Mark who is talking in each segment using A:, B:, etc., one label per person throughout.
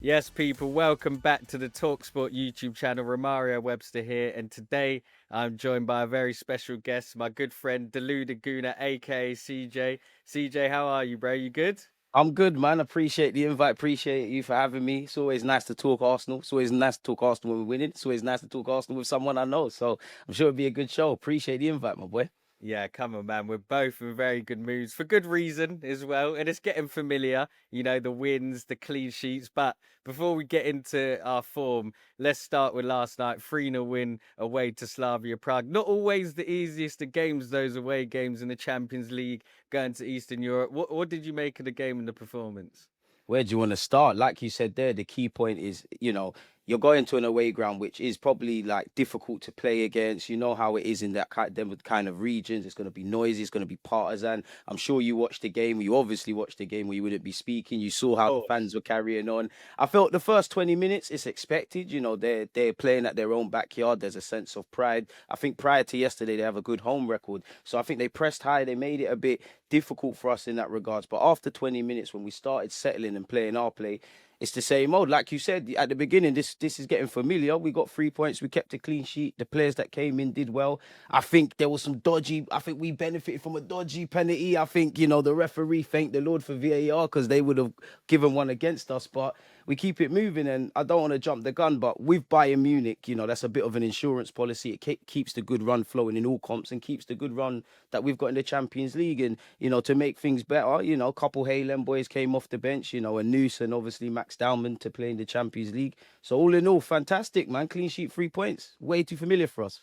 A: Yes, people, welcome back to the talkSPORT YouTube channel. Romario Webster here, and today I'm joined by a very special guest, my good friend Deluded Gooner, aka CJ. CJ, how are you, bro? You good?
B: I'm good, man. Appreciate the invite. Appreciate you for having me. It's always nice to talk Arsenal. It's always nice to talk Arsenal when we're winning. It's always nice to talk Arsenal with someone I know. So I'm sure it'll be a good show. Appreciate the invite, my boy.
A: Yeah, come on, man. We're both in very good moods for good reason as well. And it's getting familiar, the wins, the clean sheets. But before we get into our form, let's start with last night 3-0 win away to Slavia Prague. Not always the easiest of games, those away games in the Champions League, going to Eastern Europe. What did you make of the game and the performance?
B: Where do you want to start? Like you said there, the key point is, you're going to an away ground, which is probably like difficult to play against. You know how it is in that them kind of regions. It's going to be noisy. It's going to be partisan. I'm sure you watched the game. You obviously watched the game where you wouldn't be speaking. You saw how the
A: Oh,
B: fans were carrying on. I felt the first 20 minutes, it's expected. They're playing at their own backyard. There's a sense of pride. I think prior to yesterday, they have a good home record. So I think they pressed high. They made it a bit difficult for us in that regards. But after 20 minutes, when we started settling and playing our play, it's the same old. Like you said at the beginning, this is getting familiar. We got 3 points. We kept a clean sheet. The players that came in did well. I think there was some dodgy. I think we benefited from a dodgy penalty. I think the referee thanked the Lord for VAR because they would have given one against us. But we keep it moving, and I don't want to jump the gun, but with Bayern Munich, that's a bit of an insurance policy. It keeps the good run flowing in all comps and keeps the good run that we've got in the Champions League. And to make things better, a couple Haaland boys came off the bench, a Noose and obviously Max Dowman to play in the Champions League. So all in all, fantastic, man. Clean sheet, 3 points. Way too familiar for us.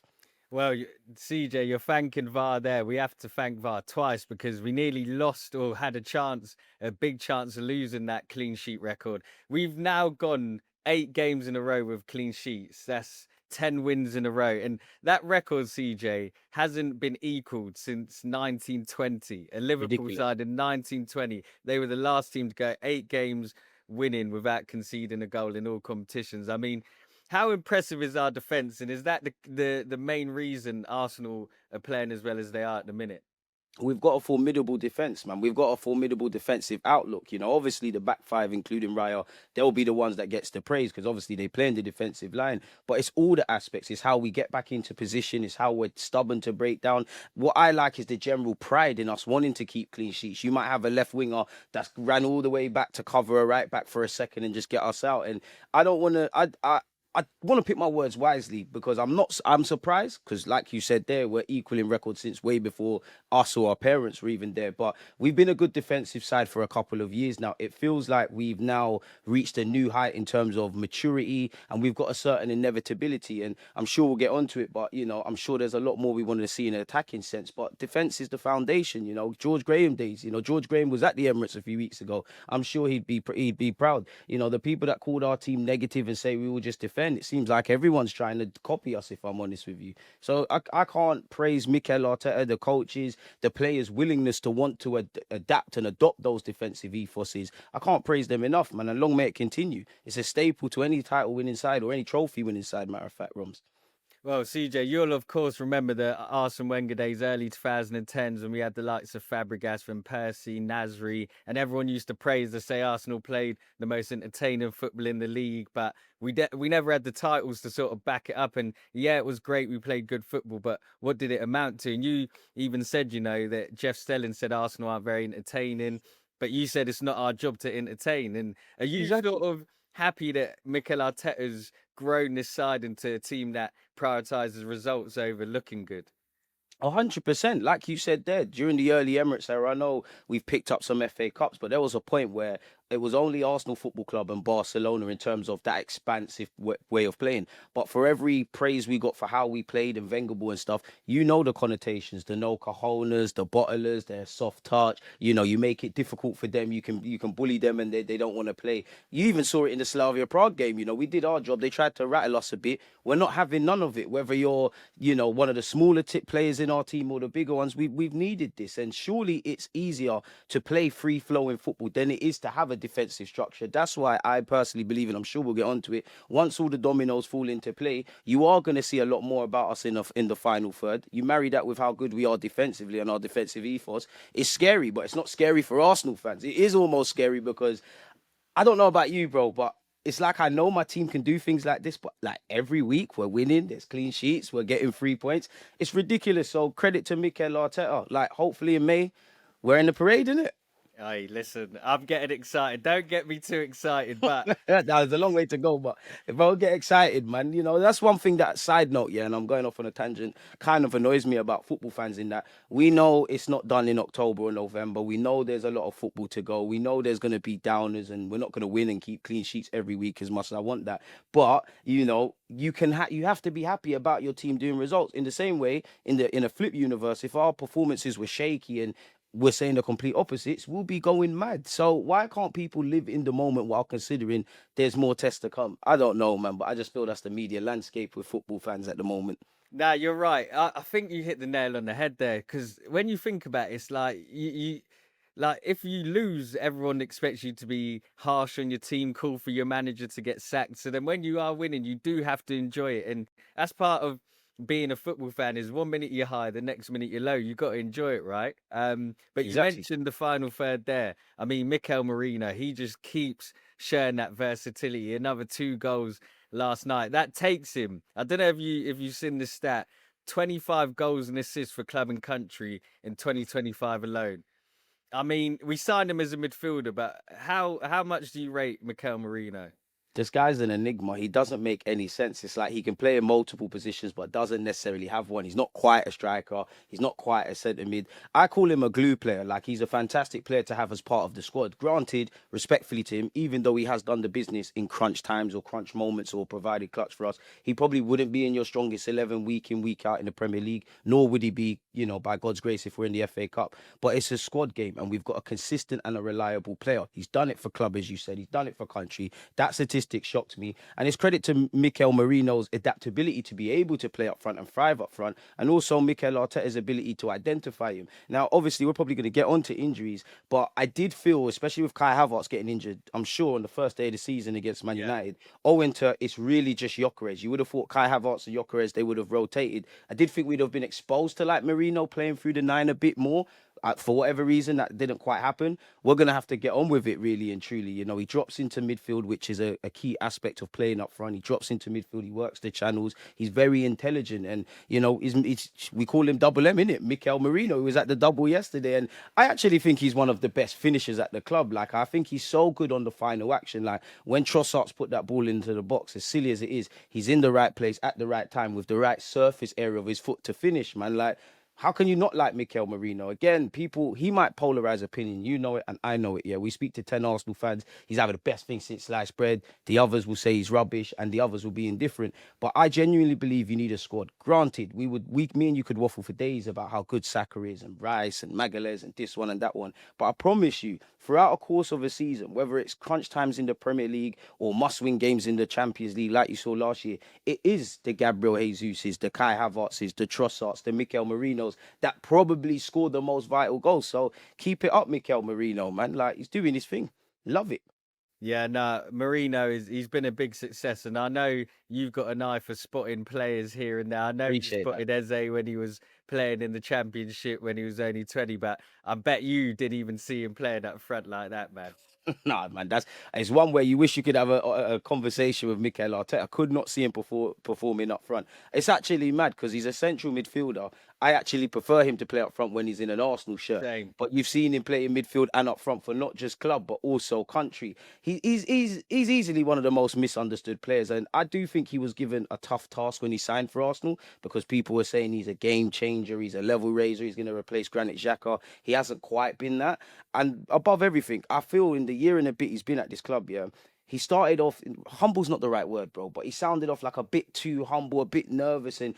A: well, CJ, you're thanking VAR there. We have to thank VAR twice because we nearly lost or had a big chance of losing that clean sheet record. We've now gone 8 games in a row with clean sheets. That's 10 wins in a row. And that record, CJ, hasn't been equaled since 1920. A Liverpool
B: Ridiculous.
A: side in 1920. They were the last team to go 8 games winning without conceding a goal in all competitions. I mean, how impressive is our defense, and is that the main reason Arsenal are playing as well as they are at the minute?
B: We've got a formidable defense, man. We've got a formidable defensive outlook. Obviously the back five, including Raya, they'll be the ones that gets the praise because obviously they play in the defensive line. But it's all the aspects. It's how we get back into position. It's how we're stubborn to break down. What I like is the general pride in us wanting to keep clean sheets. You might have a left winger that's ran all the way back to cover a right back for a second and just get us out. And I don't want to. I want to pick my words wisely because I'm surprised because like you said there, we're equaling records since way before us or our parents were even there. But we've been a good defensive side for a couple of years now. It feels like we've now reached a new height in terms of maturity and we've got a certain inevitability. And I'm sure we'll get onto it, but I'm sure there's a lot more we want to see in an attacking sense. But defense is the foundation, George Graham days. George Graham was at the Emirates a few weeks ago. I'm sure he'd be proud. The people that called our team negative and say we will just defend, it seems like everyone's trying to copy us, if I'm honest with you. So I can't praise Mikel Arteta, the coaches, the players' willingness to want to adapt and adopt those defensive ethoses. I can't praise them enough, man. And long may it continue. It's a staple to any title winning side or any trophy winning side, matter of fact, Roms.
A: Well, CJ, you'll of course remember the Arsene Wenger days, early 2010s, when we had the likes of Fabregas, Van Persie, Nasri, and everyone used to praise to say Arsenal played the most entertaining football in the league, but we never had the titles to sort of back it up. And yeah, it was great, we played good football, but what did it amount to? And you even said, that Jeff Stelling said Arsenal aren't very entertaining, but you said it's not our job to entertain. And are you
B: Exactly.
A: sort of happy that Mikel Arteta's grown this side into a team that prioritizes results over looking good?
B: 100%. Like you said there, during the early Emirates era, I know we've picked up some FA Cups, but there was a point where it was only Arsenal Football Club and Barcelona in terms of that expansive way of playing. But for every praise we got for how we played and Wenger and stuff, the connotations, the no cajonas, the bottlers, their soft touch. You make it difficult for them. You can bully them and they don't want to play. You even saw it in the Slavia Prague game. We did our job. They tried to rattle us a bit. We're not having none of it. Whether you're, one of the smaller tip players in our team or the bigger ones, we've needed this. And surely it's easier to play free flowing football than it is to have a defensive structure. That's why I personally believe, and I'm sure we'll get onto it. Once all the dominoes fall into play, you are going to see a lot more about us in the final third. You marry that with how good we are defensively and our defensive ethos. It's scary, but it's not scary for Arsenal fans. It is almost scary because I don't know about you, bro, but it's like I know my team can do things like this, but like every week we're winning, there's clean sheets, we're getting 3 points. It's ridiculous. So credit to Mikel Arteta. Like hopefully in May, we're in the parade, innit?
A: Hey, listen, I'm getting excited. Don't get me too excited, but
B: There's a long way to go, but if I get excited, man, that's one thing that side note, yeah, and I'm going off on a tangent, kind of annoys me about football fans in that we know it's not done in October or November. We know there's a lot of football to go. We know there's going to be downers and we're not going to win and keep clean sheets every week as much as I want that. But, you have to be happy about your team doing results. In the same way, in a flip universe, if our performances were shaky and we're saying the complete opposites, we'll be going mad. So why can't people live in the moment while considering there's more tests to come? I don't know, man, but I just feel that's the media landscape with football fans at the moment.
A: nah, you're right. I think you hit the nail on the head there because when you think about it, it's like like if you lose, everyone expects you to be harsh on your team, call for your manager to get sacked. So then when you are winning, you do have to enjoy it, and that's part of being a football fan. Is 1 minute you're high, the next minute you're low. You got to enjoy it, right? But you
B: Exactly.
A: mentioned the final third there. I mean, Mikel Merino, he just keeps showing that versatility. Another 2 goals last night. That takes him. I don't know if you've seen the stat. 25 goals and assists for club and country in 2025 alone. I mean, we signed him as a midfielder, but how much do you rate Mikel Merino?
B: This guy's an enigma. He doesn't make any sense. It's like he can play in multiple positions, but doesn't necessarily have one. He's not quite a striker. He's not quite a centre mid. I call him a glue player. Like he's a fantastic player to have as part of the squad. Granted, respectfully to him, even though he has done the business in crunch times or crunch moments or provided clutch for us, he probably wouldn't be in your strongest 11 week in, week out in the Premier League, nor would he be, by God's grace, if we're in the FA Cup. But it's a squad game and we've got a consistent and a reliable player. He's done it for club, as you said. He's done it for country. That statistic shocked me. And it's credit to Mikel Merino's adaptability to be able to play up front and thrive up front, and also Mikel Arteta's ability to identify him. Now, obviously, we're probably going to get onto injuries, but I did feel, especially with Kai Havertz getting injured, I'm sure on the first day of the season against Man
A: Yeah.
B: United, owing to it's really just Gyökeres. You would have thought Kai Havertz and Gyökeres, they would have rotated. I did think we'd have been exposed to like Merino playing through the nine a bit more. For whatever reason, that didn't quite happen. We're going to have to get on with it, really and truly. He drops into midfield, which is a key aspect of playing up front. He drops into midfield. He works the channels. He's very intelligent. And, we call him Double M, innit? Mikel Merino, who was at the double yesterday. And I actually think he's one of the best finishers at the club. Like, I think he's so good on the final action. Like, when Trossard's put that ball into the box, as silly as it is, he's in the right place at the right time with the right surface area of his foot to finish, man. Like, how can you not like Mikel Merino? Again, he might polarize opinion. You know it, and I know it. Yeah, we speak to 10 Arsenal fans. He's having the best thing since sliced bread. The others will say he's rubbish, and the others will be indifferent. But I genuinely believe you need a squad. Granted, me and you could waffle for days about how good Saka is, and Rice, and Magalhaes, and this one and that one. But I promise you, throughout a course of a season, whether it's crunch times in the Premier League or must-win games in the Champions League, like you saw last year, it is the Gabriel Jesus's, the Kai Havertz's, the Trossards, the Mikel Merinos that probably scored the most vital goals. So keep it up, Mikel Merino, man. Like, he's doing his thing. Love it.
A: Yeah, no, Marino he's been a big success, and I know you've got an eye for spotting players here and there. I know you
B: Appreciate that.
A: spotted Eze when he was playing in the championship when he was only 20, but I bet you didn't even see him playing up front like that, man.
B: Nah, man, it's one where you wish you could have a conversation with Mikel Arteta. I could not see him performing up front. It's actually mad because he's a central midfielder. I actually prefer him to play up front when he's in an Arsenal shirt.
A: Same.
B: But you've seen him play in midfield and up front for not just club but also country. He's easily one of the most misunderstood players, and I do think he was given a tough task when he signed for Arsenal because people were saying he's a game changer, he's a level raiser, he's going to replace Granit Xhaka. He hasn't quite been that. And above everything, I feel in the year and a bit he's been at this club, yeah, he started off, humble's not the right word, bro, but he sounded off like a bit too humble, a bit nervous, and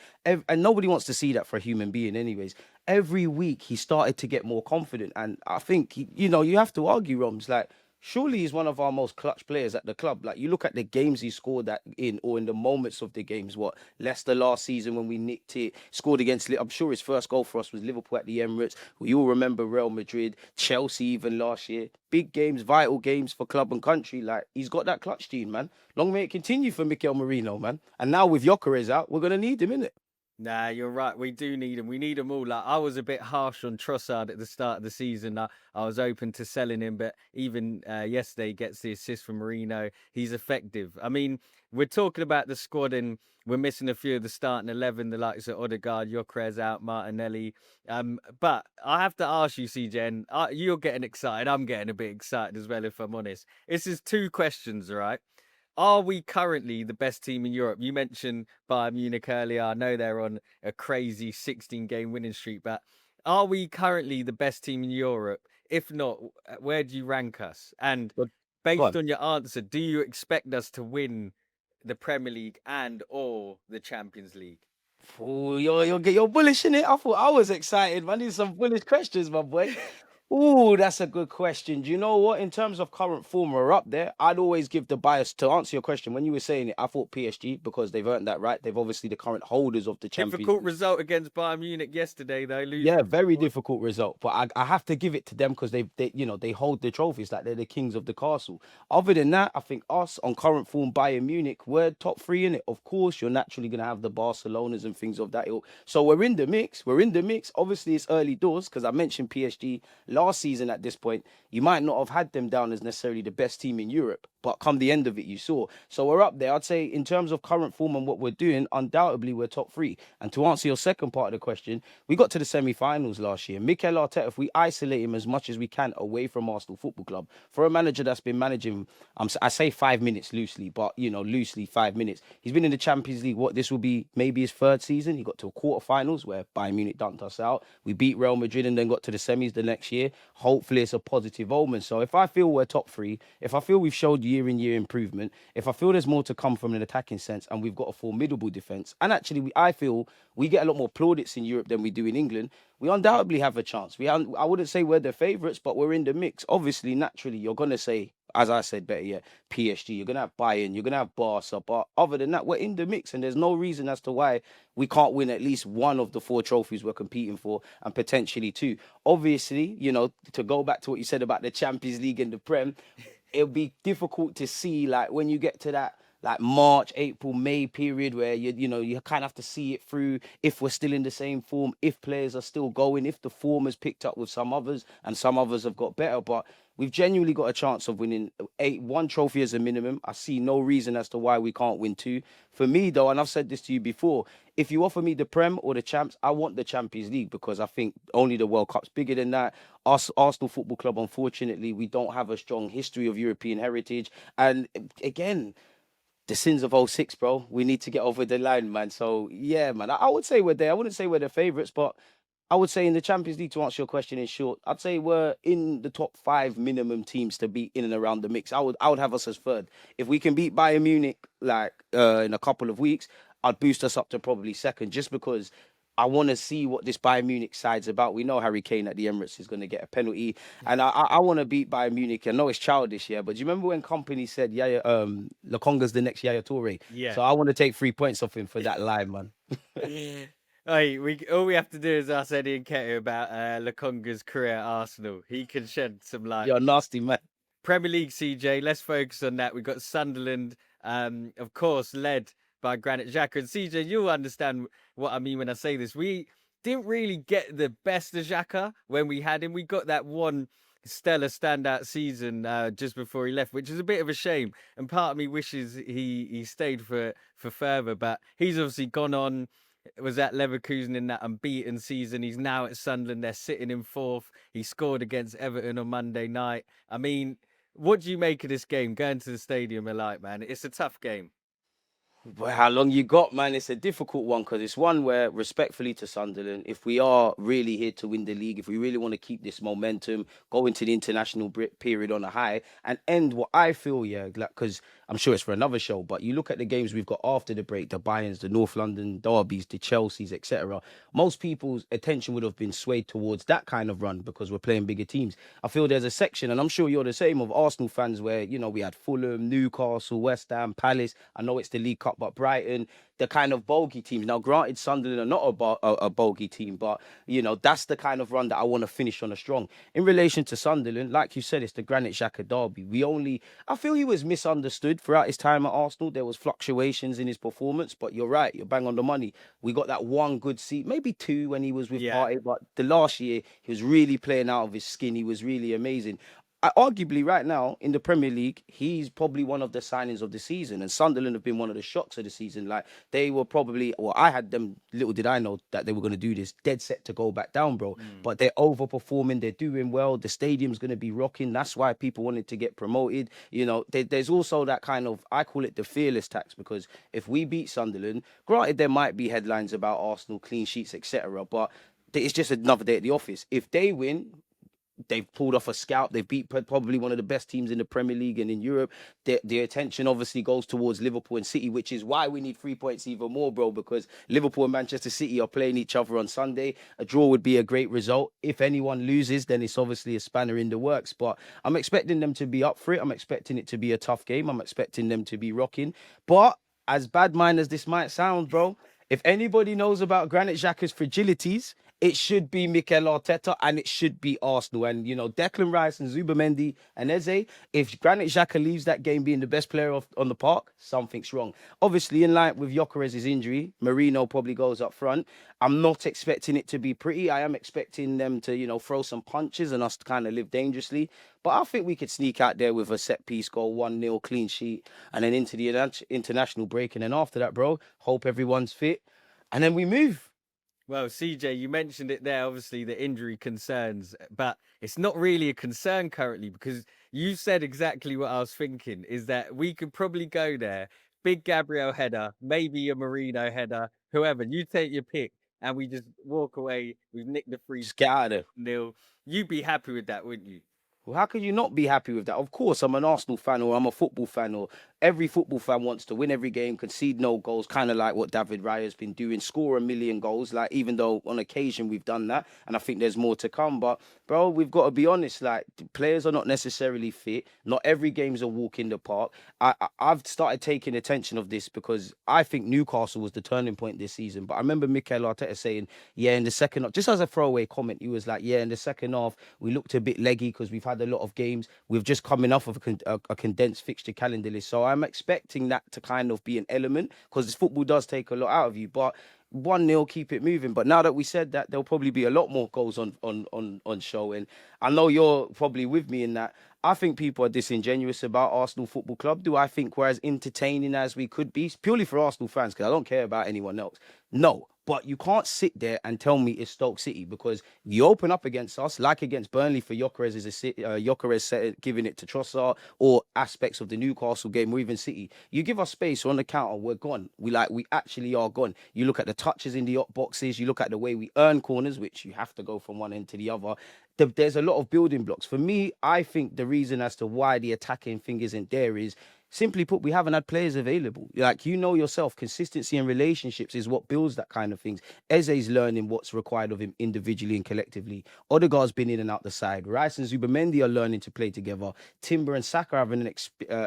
B: nobody wants to see that for a human being anyways. Every week he started to get more confident, and I think, you have to argue, Roms, like, surely he's one of our most clutch players at the club. Like, you look at the games he scored that in, or in the moments of the games. What, Leicester last season when we nicked it, scored against. I'm sure his first goal for us was Liverpool at the Emirates. We all remember Real Madrid, Chelsea even last year. Big games, vital games for club and country. Like, he's got that clutch gene, man. Long may it continue for Mikel Merino, man. And now with Gyökeres out, we're gonna need him, innit?
A: Nah, you're right. We do need him. We need them all. Like I was a bit harsh on Trossard at the start of the season. I was open to selling him, but even yesterday he gets the assist from Merino. He's effective. I mean, we're talking about the squad and we're missing a few of the starting 11, the likes of Odegaard, Gyökeres out, Martinelli. But I have to ask you, CJ, and you're getting excited. I'm getting a bit excited as well, if I'm honest. This is two questions, all right? Are we currently the best team in Europe? You mentioned Bayern Munich earlier. I know they're on a crazy 16-game winning streak, but are we currently the best team in Europe? If not, where do you rank us? And
B: But go
A: based
B: on.
A: on your answer, do you expect us to win the Premier League and or the Champions League?
B: Oh, you're bullish in it. I thought I was excited, man. These are some bullish questions, my boy. Oh, that's a good question. Do you know what? In terms of current form, we're up there. I'd always give the bias to answer your question. When you were saying it, I thought PSG because they've earned that right. They've obviously the current holders of the Champions
A: Difficult
B: League.
A: result against Bayern Munich yesterday, though,
B: Yeah,
A: losing
B: very
A: 2-1.
B: difficult result, but I have to give it to them because they hold the trophies like they're the kings of the castle. Other than that, I think us on current form, Bayern Munich, we're top three in it. Of course, you're naturally gonna have the Barcelonas and things of that ilk. So we're in the mix. We're in the mix. Obviously, it's early doors because I mentioned PSG last season. At this point, you might not have had them down as necessarily the best team in Europe, but come the end of it, you saw. So we're up there. I'd say in terms of current form and what we're doing, undoubtedly we're top three. And to answer your second part of the question, we got to the semi-finals last year. Mikel Arteta, if we isolate him as much as we can away from Arsenal Football Club, for a manager that's been managing, I say 5 minutes loosely, but loosely 5 minutes. He's been in the Champions League. What this will be maybe his third season. He got to a quarterfinals where Bayern Munich dunked us out. We beat Real Madrid and then got to the semis the next year. Hopefully, it's a positive omen. So if I feel we're top three, if I feel we've showed year in year improvement, if I feel there's more to come from an attacking sense, and we've got a formidable defense, and actually, I feel we get a lot more plaudits in Europe than we do in England. We undoubtedly have a chance. I wouldn't say we're the favourites, but we're in the mix. Obviously, naturally, you're gonna say, as I said, better yet, PSG. You're gonna have Bayern. You're gonna have Barca. But other than that, we're in the mix, and there's no reason as to why we can't win at least one of the four trophies we're competing for, and potentially two. Obviously, to go back to what you said about the Champions League and the Prem, it'll be difficult to see like when you get to that like March, April, May period where you kind of have to see it through if we're still in the same form, if players are still going, if the form has picked up with some others and some others have got better. But we've genuinely got a chance of winning one trophy as a minimum. I see no reason as to why we can't win two. For me though, and I've said this to you before, if you offer me the Prem or the Champs, I want the Champions League because I think only the World Cup's bigger than that. Us, Arsenal Football Club, unfortunately, we don't have a strong history of European heritage. And again, the sins of '06, bro. We need to get over the line, man. So yeah, man. I would say we're there. I wouldn't say we're the favourites, but I would say in the Champions League, to answer your question in short, I'd say we're in the top five minimum teams to be in and around the mix. I would have us as third. If we can beat Bayern Munich like in a couple of weeks, I'd boost us up to probably second, just because I want to see what this Bayern Munich side's about. We know Harry Kane at the Emirates is going to get a penalty, and I want to beat Bayern Munich. I know it's childish, yeah, but do you remember when Company said, "Yeah, Lokonga's the next Yaya Toure"?
A: Yeah.
B: So I want to take 3 points off him for that line, man.
A: Yeah. Hey, all we have to do is ask Eddie Nketiah about Lokonga's career at Arsenal. He can shed some light.
B: You're a nasty man.
A: Premier League, CJ. Let's focus on that. We've got Sunderland, of course, led by Granit Xhaka. And CJ, you'll understand what I mean when I say this. We didn't really get the best of Xhaka when we had him. We got that one stellar standout season just before he left, which is a bit of a shame. And part of me wishes he stayed for further. But he's obviously gone on. Was at Leverkusen in that unbeaten season. He's now at Sunderland. They're sitting in fourth. He scored against Everton on Monday night. I mean, what do you make of this game? Going to the stadium alike, man. It's a tough game.
B: Well, how long you got, man? It's a difficult one because it's one where, respectfully to Sunderland, if we are really here to win the league, if we really want to keep this momentum, go into the international period on a high, and end what I feel, yeah, like, because I'm sure it's for another show, but you look at the games we've got after the break, the Bayerns, the North London derbies, the Chelseas, etc. Most people's attention would have been swayed towards that kind of run because we're playing bigger teams. I feel there's a section, and I'm sure you're the same, of Arsenal fans where, we had Fulham, Newcastle, West Ham, Palace. I know it's the League Cup but Brighton, the kind of bogey teams. Now, granted, Sunderland are not a bogey team, but that's the kind of run that I want to finish on a strong. In relation to Sunderland, like you said, it's the Granit Xhaka derby. I feel he was misunderstood throughout his time at Arsenal. There was fluctuations in his performance, but you're right, you're bang on the money. We got that one good seat, maybe two when he was with
A: Yeah.
B: Partey, but the last year he was really playing out of his skin. He was really amazing. Arguably, right now in the Premier League, he's probably one of the signings of the season, and Sunderland have been one of the shocks of the season. Like they were probably, well, I had them. Little did I know that they were going to do this, dead set to go back down, bro. But they're overperforming. They're doing well. The stadium's going to be rocking. That's why people wanted to get promoted. There's also that kind of, I call it the fearless tax, because if we beat Sunderland, granted there might be headlines about Arsenal clean sheets, etc., but it's just another day at the office. If they win, they've pulled off a scalp. They've beat probably one of the best teams in the Premier League and in Europe. The attention obviously goes towards Liverpool and City, which is why we need 3 points even more, bro, because Liverpool and Manchester City are playing each other on Sunday. A draw would be a great result. If anyone loses, then it's obviously a spanner in the works. But I'm expecting them to be up for it. I'm expecting it to be a tough game. I'm expecting them to be rocking. But as bad mind as this might sound, bro, if anybody knows about Granit Xhaka's fragilities, it should be Mikel Arteta and it should be Arsenal. And, Declan Rice and Zubimendi and Eze, if Granit Xhaka leaves that game being the best player on the park, something's wrong. Obviously, in line with Gyökeres's injury, Merino probably goes up front. I'm not expecting it to be pretty. I am expecting them to, throw some punches and us to kind of live dangerously. But I think we could sneak out there with a set-piece goal, 1-0 clean sheet, and then into the international break. And then after that, bro, hope everyone's fit. And then we move.
A: Well, CJ, you mentioned it there, obviously, the injury concerns, but it's not really a concern currently because you said exactly what I was thinking, is that we could probably go there, big Gabriel header, maybe a Merino header, whoever, you take your pick, and we just walk away, we've nicked the free
B: Just get out of there.
A: nil. You'd be happy with that, wouldn't you?
B: Well, how can you not be happy with that? Of course, I'm an Arsenal fan or I'm a football fan, or every football fan wants to win every game, concede no goals, kind of like what David Raya's been doing, score a million goals. Like, even though on occasion we've done that, and I think there's more to come. But, bro, we've got to be honest. Like, the players are not necessarily fit. Not every game's a walk in the park. I've started taking attention of this because I think Newcastle was the turning point this season. But I remember Mikel Arteta saying, yeah, in the second half, just as a throwaway comment, he was like, yeah, in the second half, we looked a bit leggy because we've had a lot of games. We've just coming off of a condensed fixture calendar list. So I'm expecting that to kind of be an element because football does take a lot out of you. But 1-0, keep it moving. But now that we said that, there'll probably be a lot more goals on show. And I know you're probably with me in that. I think people are disingenuous about Arsenal Football Club. Do I think we're as entertaining as we could be? Purely for Arsenal fans, because I don't care about anyone else. No. But you can't sit there and tell me it's Stoke City because you open up against us, like against Burnley for Gyökeres, Gyökeres giving it to Trossard, or aspects of the Newcastle game, or even City. You give us space on the counter, we're gone. We actually are gone. You look at the touches in the boxes, you look at the way we earn corners, which you have to go from one end to the other. There's a lot of building blocks. For me, I think the reason as to why the attacking thing isn't there is, simply put, we haven't had players available. Like, yourself, consistency in relationships is what builds that kind of things. Eze's learning what's required of him individually and collectively. Odegaard's been in and out the side. Rice and Zubimendi are learning to play together. Timber and Saka are having an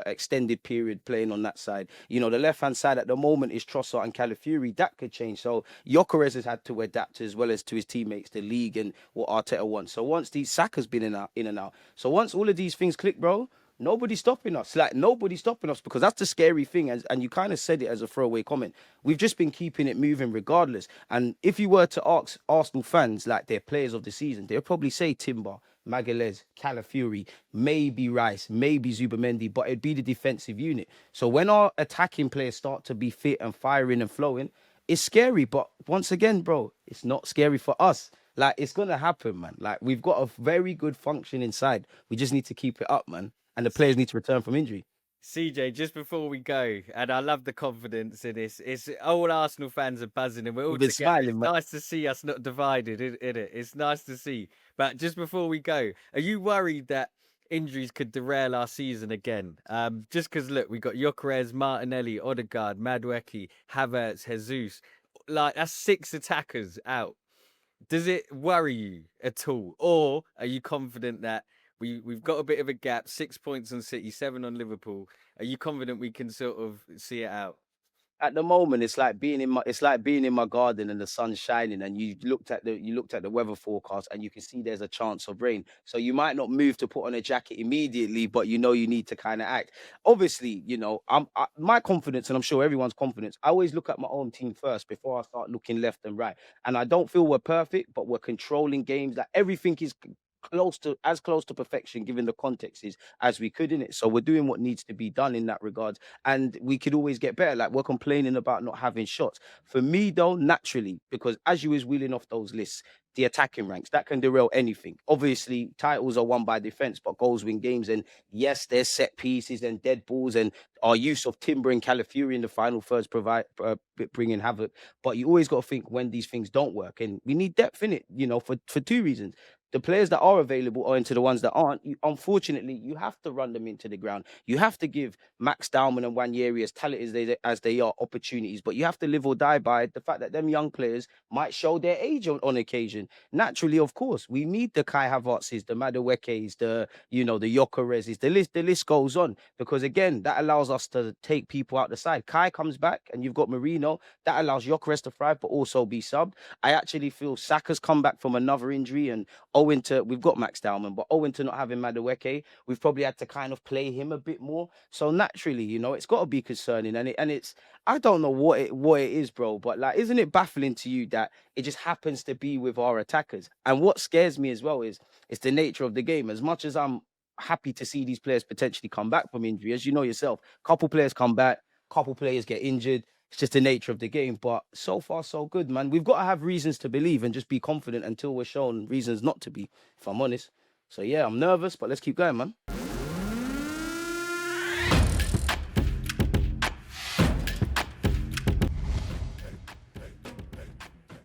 B: extended period playing on that side. The left-hand side at the moment is Trossard and Calafiori. That could change. So Gyökeres has had to adapt as well as to his teammates, the league, and what Arteta wants. So once Saka's been in and out. So once all of these things click, bro, nobody's stopping us. Like, nobody's stopping us, because that's the scary thing. And you kind of said it as a throwaway comment. We've just been keeping it moving regardless. And if you were to ask Arsenal fans, like, their players of the season, they'll probably say Timber, Magalhaes, Calafiori, maybe Rice, maybe Zubimendi, but it'd be the defensive unit. So when our attacking players start to be fit and firing and flowing, it's scary. But once again, bro, it's not scary for us. Like, it's going to happen, man. Like, we've got a very good function inside. We just need to keep it up, man. And the players need to return from injury.
A: CJ, just before we go, and I love the confidence in this. It's all Arsenal fans are buzzing, and we're all
B: We've been
A: together.
B: smiling,
A: It's
B: man.
A: nice to see us not divided, isn't it? It's nice to see. But just before we go, are you worried that injuries could derail our season again? Just because, look, we got Gyökeres, Martinelli, Odegaard, Madueke, Havertz, Jesus. Like, that's 6 attackers out. Does it worry you at all, or are you confident that we've got a bit of a gap, 6 points on City, 7 on Liverpool? Are you confident we can sort of see it out?
B: At the moment, it's like being in my garden and the sun's shining, and you looked at the weather forecast, and you can see there's a chance of rain. So you might not move to put on a jacket immediately, but you know you need to kind of act. Obviously, my confidence, and I'm sure everyone's confidence. I always look at my own team first before I start looking left and right. And I don't feel we're perfect, but we're controlling games. That everything is close to perfection given the context is as we could in it. So we're doing what needs to be done in that regard, and we could always get better. Like, we're complaining about not having shots. For me though, naturally, because as you was wheeling off those lists, the attacking ranks that can derail anything. Obviously titles are won by defense, but goals win games. And yes, there's set pieces and dead balls, and our use of Timber and Calafiori in the final thirds provide bringing havoc. But you always got to think when these things don't work, and we need depth in it, for two reasons. The players that are available or into the ones that aren't, unfortunately, you have to run them into the ground. You have to give Max Dowman and Wanyeri, as talented as they are, opportunities, but you have to live or die by the fact that them young players might show their age on occasion. Naturally, of course, we need the Kai Havertzes, the Maduekes, the Yokerezes, the list goes on, because again, that allows us to take people out the side. Kai comes back and you've got Merino, that allows Yokerez to thrive, but also be subbed. I actually feel Saka's come back from another injury, and we've got Max Dowman, but owing to not having Madueke, we've probably had to kind of play him a bit more. So naturally, it's got to be concerning, and I don't know what it is, bro. But like, isn't it baffling to you that it just happens to be with our attackers? And what scares me as well is it's the nature of the game. As much as I'm happy to see these players potentially come back from injury, as you know yourself, couple players come back, couple players get injured. It's just the nature of the game. But so far, so good, man. We've got to have reasons to believe and just be confident until we're shown reasons not to be, if I'm honest. So yeah, I'm nervous, but let's keep going, man.